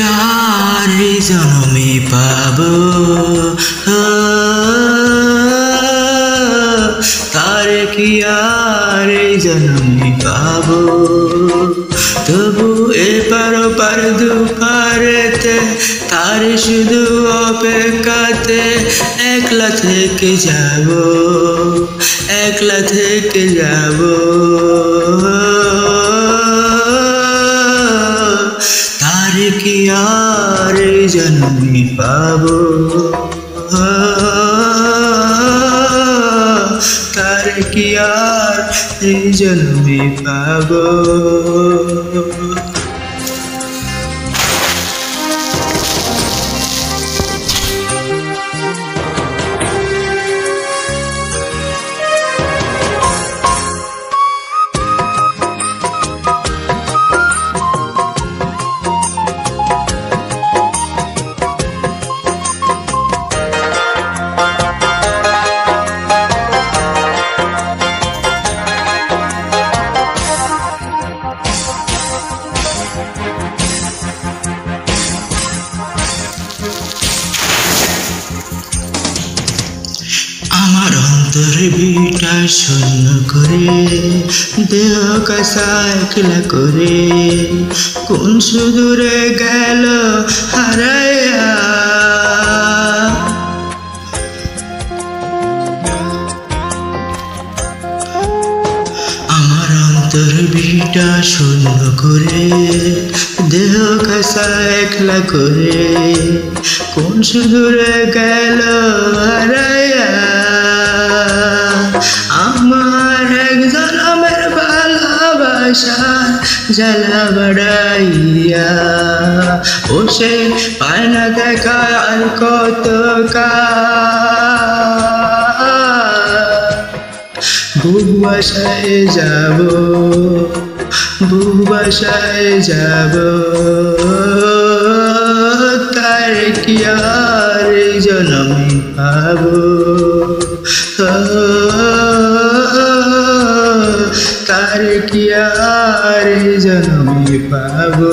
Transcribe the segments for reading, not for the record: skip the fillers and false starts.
আর এই জনমে পাবো, তার কি আর এই জনমে পাবো। তবু এপার ওপার দুপারেতে তার শুধু অপেক্ষাতে একলা থেকে যাব, একলা থেকে যাব। তার কি আর এই জনমে পাবো, তার কি আর এই জনমে পাবো। আমার অন্তর বিটা শূন্য করে দেহ কাসা একলা করে কোন সুদূরে গেল হারায়া। আমার অন্তর বিটা শূন্য করে দেহ কাসা একলা করে কোন সুদূরে গেল হারায়া। আমার এক জনমের ভালোবাসা জ্বালা বাড়াইয়া ও সে পায় না দেখা আর কত বুক বাসায় যাব, বুক বাসায় যাব। তার কি আর এই জনমে পাবো, তার কি আর এই জনমে পাবো।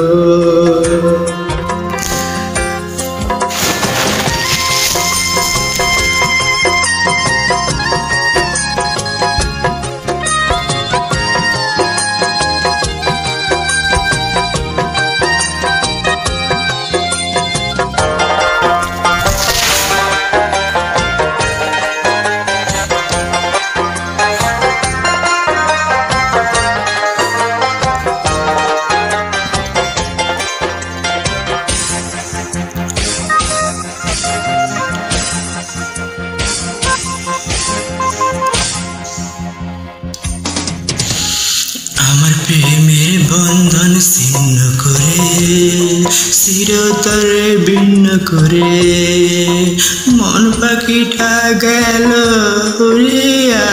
আমার প্রেমের বন্ধন ছিন্ন করে চিরতরে ভিন্ন করে মন পাখিটা গেল উড়িয়া।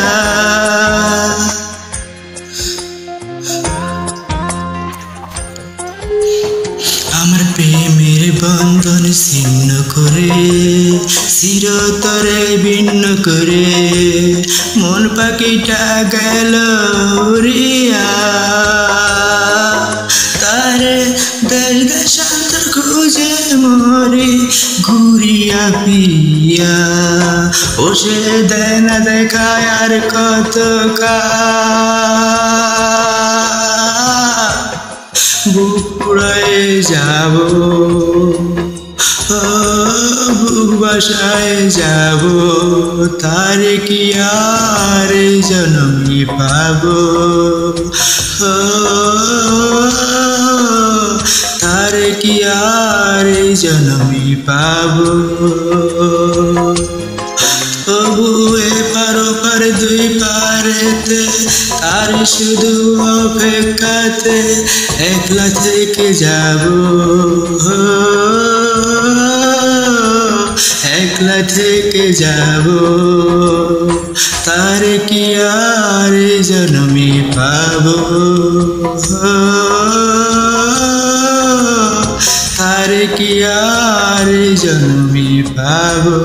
আমার প্রেমের বন্ধন ছিন্ন করে চিরতরে ভিন্ন করে মন পাখিটা গেল উড়িয়া। তারে দেশ দেশান্তর খুঁজে মরি ঘুরিয়া ফিরিয়া ও সে দেয় না দেখায় আর কত বুক পুড়ায় যাব, বুক বাসায় যাব। তার কি আর এই জনমে পাবো, তার কি আর এই জনমে পাবো। তবু এপার ওপার দুই পারেতে তার শুধু অপেক্ষাতে একলা থেকে যাব, একলা থেকে যাব। তার কি আর এই জনমে পাবো, তার কি আর এই জনমে পাবো।